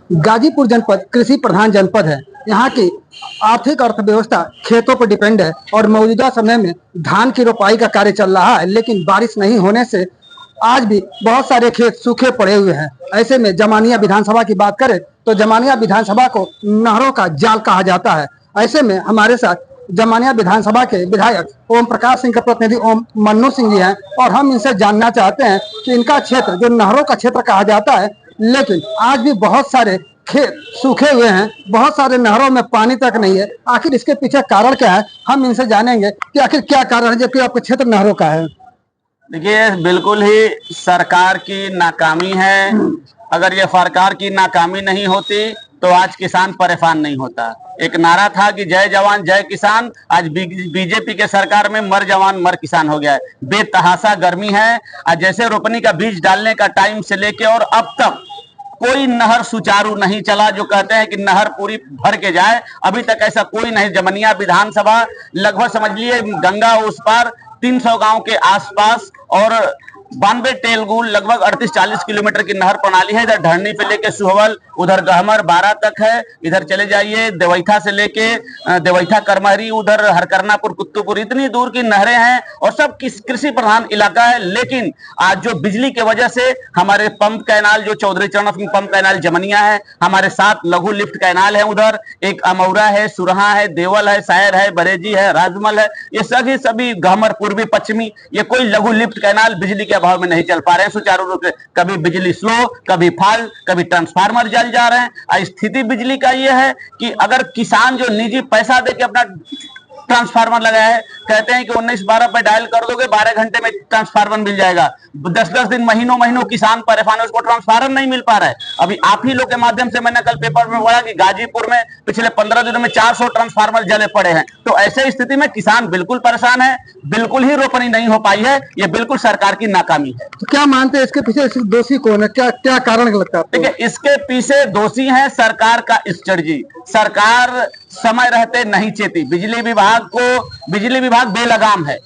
गाजीपुर जनपद कृषि प्रधान जनपद है। यहाँ की आर्थिक अर्थव्यवस्था खेतों पर डिपेंड है और मौजूदा समय में धान की रोपाई का कार्य चल रहा है, लेकिन बारिश नहीं होने से आज भी बहुत सारे खेत सूखे पड़े हुए हैं। ऐसे में जमानिया विधानसभा की बात करें तो जमानिया विधानसभा को नहरों का जाल कहा जाता है। ऐसे में हमारे साथ जमानिया विधानसभा के विधायक ओम प्रकाश सिंह के प्रतिनिधि ओम मन्नू सिंह जी हैं और हम इनसे जानना चाहते हैं कि इनका क्षेत्र जो नहरों का क्षेत्र कहा जाता है, लेकिन आज भी बहुत सारे खेत सूखे हुए हैं, बहुत सारे नहरों में पानी तक नहीं है। आखिर इसके पीछे कारण क्या है, हम इनसे जानेंगे कि आखिर क्या कारण है जबकि आपका क्षेत्र नहरों का है। देखिए, बिल्कुल ही सरकार की नाकामी है। अगर ये सरकार की नाकामी नहीं होती तो आज किसान परेशान नहीं होता। एक नारा था कि जय जवान जय किसान, आज बीजेपी के सरकार में मर जवान मर किसान हो गया है। बेतहासा गर्मी है। आज जैसे रोपनी का बीज डालने का टाइम से लेके और अब तक कोई नहर सुचारू नहीं चला। जो कहते हैं कि नहर पूरी भर के जाए, अभी तक ऐसा कोई नहीं। जमनिया विधानसभा लगभग समझ लिए गंगा उस पार 300 गांव के आसपास और 92 तेलगु लगभग 38-40 किलोमीटर की नहर प्रणाली है। इधर ढरनी पे लेके सुहवल, उधर गहमर 12 तक है। इधर चले जाइए देवैथा से लेके देवैथा करमहरी, उधर हरकरनापुर कुत्तुपुर, इतनी दूर की नहरें हैं और सब कृषि प्रधान इलाका है। लेकिन आज जो बिजली के वजह से हमारे पंप कैनाल, जो चौधरी चरण सिंह पंप कैनाल जमनिया है, हमारे 7 लघु लिफ्ट कैनाल है, उधर एक अमौरा है, सुरहा है, देवल है, सायर है, बरेजी है, राजमल है, ये सभी गहमर पूर्वी पश्चिमी, ये कोई लघु लिफ्ट कैनाल बिजली के अभाव में नहीं चल पा रहे हैं सुचारू रूप से। कभी बिजली स्लो, कभी फॉल्ट, कभी ट्रांसफार्मर जल जा रहे हैं। स्थिति बिजली का ये है कि अगर किसान जो निजी पैसा देके अपना ट्रांसफार्मर लगाया है, कहते हैं कि 19-12 पे डायल कर दोगे 12 घंटे में ट्रांसफार्मर मिल जाएगा। 10-10 दिन महीनों किसान परेशान है, उसको ट्रांसफार्मर नहीं मिल पा रहा है। अभी आप ही लोग के माध्यम से मैंने कल पेपर में पढ़ा कि गाजीपुर में पिछले 15 दिनों में 400 ट्रांसफार्मर जले पड़े हैं। तो ऐसे स्थिति में किसान बिल्कुल परेशान है, बिल्कुल ही रोपनी नहीं हो पाई है। ये बिल्कुल सरकार की नाकामी है। तो क्या मानते हैं इसके पीछे दोषी कौन है, क्या क्या कारण लगता है? देखिए, इसके पीछे दोषी है सरकार का स्ट्रेटजी। सरकार समय रहते नहीं चेती। बिजली विभाग बेलगाम है।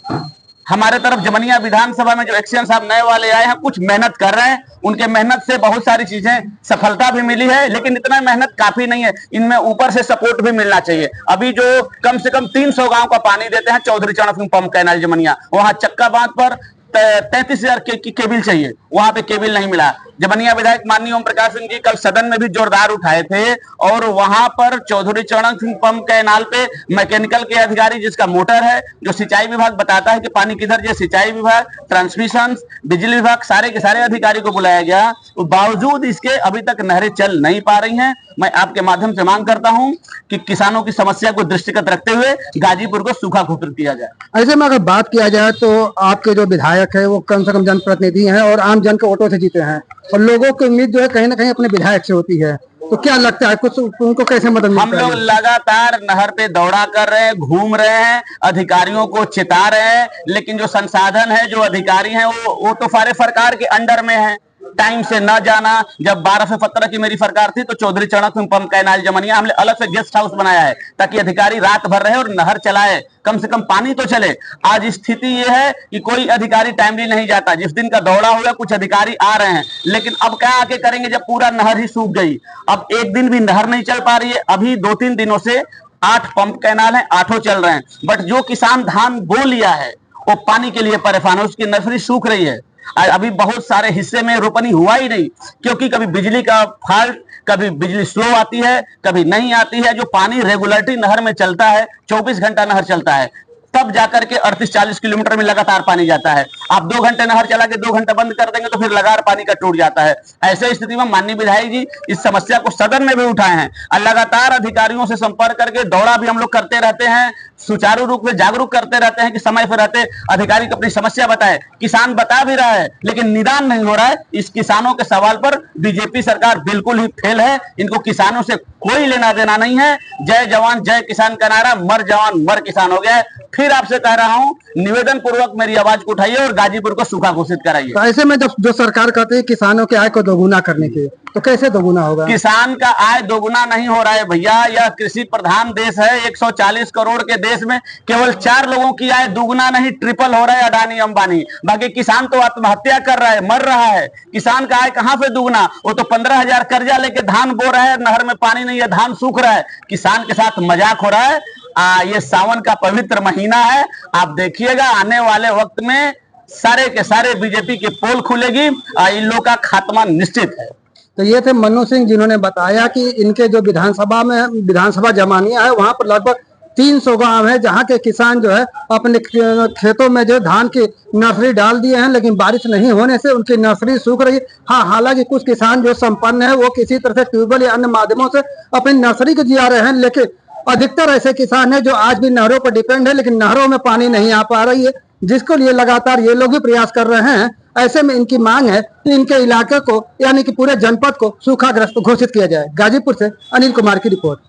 हमारे तरफ जमनिया विधानसभा में जो एक्शन साहब नए वाले आए हैं, कुछ मेहनत कर रहे हैं। उनके मेहनत से बहुत सारी चीजें सफलता भी मिली है, लेकिन इतना मेहनत काफी नहीं है। इनमें ऊपर से सपोर्ट भी मिलना चाहिए। अभी जो कम से कम 300 गांव का पानी देते हैं चौधरी चरण सिंह पंप कैनाल जमनिया, वहां चक्का बांध पर 33,000 की केबिल चाहिए, वहां पे केबिल नहीं मिला। जमनिया विधायक माननीय ओम प्रकाश सिंह जी कल सदन में भी जोरदार उठाए थे और वहां पर चौधरी चरण सिंह पंप कैनाल पे मैकेनिकल के अधिकारी, जिसका मोटर है, जो सिंचाई विभाग बताता है कि पानी किधर जाए, सिंचाई विभाग, ट्रांसमिशन, बिजली विभाग, सारे के सारे अधिकारी को बुलाया गया। बावजूद इसके अभी तक नहरें चल नहीं पा रही हैं। मैं आपके माध्यम से मांग करता हूं कि किसानों की समस्या को दृष्टिगत रखते हुए गाजीपुर को सूखा घोषित किया जाए। ऐसे में अगर बात किया जाए तो आपके जो विधायक है वो कम से कम जनप्रतिनिधि हैं और आम जन के वोटों से जीते हैं और लोगों की उम्मीद जो है कहीं ना कहीं अपने विधायक से होती है। तो क्या लगता है कुछ उनको कैसे मदद हम लोग लगातार नहर पे दौड़ा कर रहे हैं, घूम रहे हैं, अधिकारियों को चिता रहे हैं, लेकिन जो संसाधन है, जो अधिकारी हैं, वो तो सारे सरकार के अंडर में है। टाइम से न जाना। जब 12 से 17 की मेरी सरकार थी तो चौधरी चरण सिंह पंप कैनाल जमनिया हमने अलग से गेस्ट हाउस बनाया है ताकि अधिकारी रात भर रहे और नहर चलाए, कम से कम पानी तो चले। आज स्थिति ये है कि कोई अधिकारी टाइमली नहीं जाता। जिस दिन का दौड़ा हुआ कुछ अधिकारी आ रहे हैं, लेकिन अब क्या आके करेंगे जब पूरा नहर ही सूख गई। अब एक दिन भी नहर नहीं चल पा रही है। अभी 2-3 दिनों से 8 पंप कैनाल है, 8 चल रहे हैं, बट जो किसान धान बो लिया है वो पानी के लिए परेशान है, उसकी नर्सरी सूख रही है। अभी बहुत सारे हिस्से में रोपनी हुआ ही नहीं, क्योंकि कभी बिजली का फॉल्ट, कभी बिजली स्लो आती है, कभी नहीं आती है। जो पानी रेगुलरिटी नहर में चलता है, 24 घंटा नहर चलता है, तब जाकर के 38-40 किलोमीटर में लगातार पानी जाता है। आप 2 घंटे नहर चला के 2 घंटे बंद कर देंगे तो फिर लगातार पानी का टूट जाता है। ऐसे स्थिति में माननीय विधायक जी इस समस्या को सदन में भी उठाए हैं और लगातार अधिकारियों से संपर्क करके दौड़ा भी हम लोग करते रहते हैं, सुचारू रूप से जागरूक करते रहते हैं कि समय पर रहते अधिकारी को अपनी समस्या बताए। किसान बता भी रहा है लेकिन निदान नहीं हो रहा है। इस किसानों के सवाल पर बीजेपी सरकार बिल्कुल ही फेल है। इनको किसानों से कोई लेना देना नहीं है। जय जवान जय किसान का नारा मर जवान मर किसान हो गया है। फिर आपसे कह रहा हूं निवेदन पूर्वक मेरी आवाज को उठाइए और गाजीपुर को सूखा घोषित कराइए। तो ऐसे में जब जो सरकार कहती है किसानों की आय को दोगुना करने के, तो कैसे दोगुना होगा? किसान का आय दोगुना नहीं हो रहा है भैया, यह कृषि प्रधान देश है। 140 करोड़ के देश में केवल 4 लोगों की आय दुगुना नहीं ट्रिपल हो रहा है, अडानी अंबानी। बाकी किसान तो आत्महत्या कर रहा है, मर रहा है। किसान का आय कहां से दुगुना? वो तो 15,000 कर्जा लेके धान बो रहा है, नहर में पानी नहीं है, धान सूख रहा है। किसान के साथ मजाक हो रहा है। ये सावन का पवित्र महीना है, आप देखिएगा आने वाले वक्त में सारे के सारे बीजेपी के पोल खुलेगी, इन लोगों का खात्मा निश्चित है। तो ये थे मन्नू सिंह, जिन्होंने बताया कि इनके जो विधानसभा जमानिया है वहां पर लगभग 300 गांव है जहां के किसान जो है अपने खेतों में जो धान की नर्सरी डाल दिए हैं, लेकिन बारिश नहीं होने से उनकी नर्सरी सूख रही है। हाँ, हालांकि कुछ किसान जो संपन्न है वो किसी तरह से ट्यूबवेल या अन्य माध्यमों से अपनी नर्सरी को जिया रहे हैं, लेकिन अधिकतर ऐसे किसान हैं जो आज भी नहरों पर डिपेंड है, लेकिन नहरों में पानी नहीं आ पा रही है, जिसको लिए लगातार ये लोग भी प्रयास कर रहे हैं। ऐसे में इनकी मांग है कि इनके इलाके को यानी कि पूरे जनपद को सूखाग्रस्त घोषित किया जाए। गाजीपुर से अनिल कुमार की रिपोर्ट।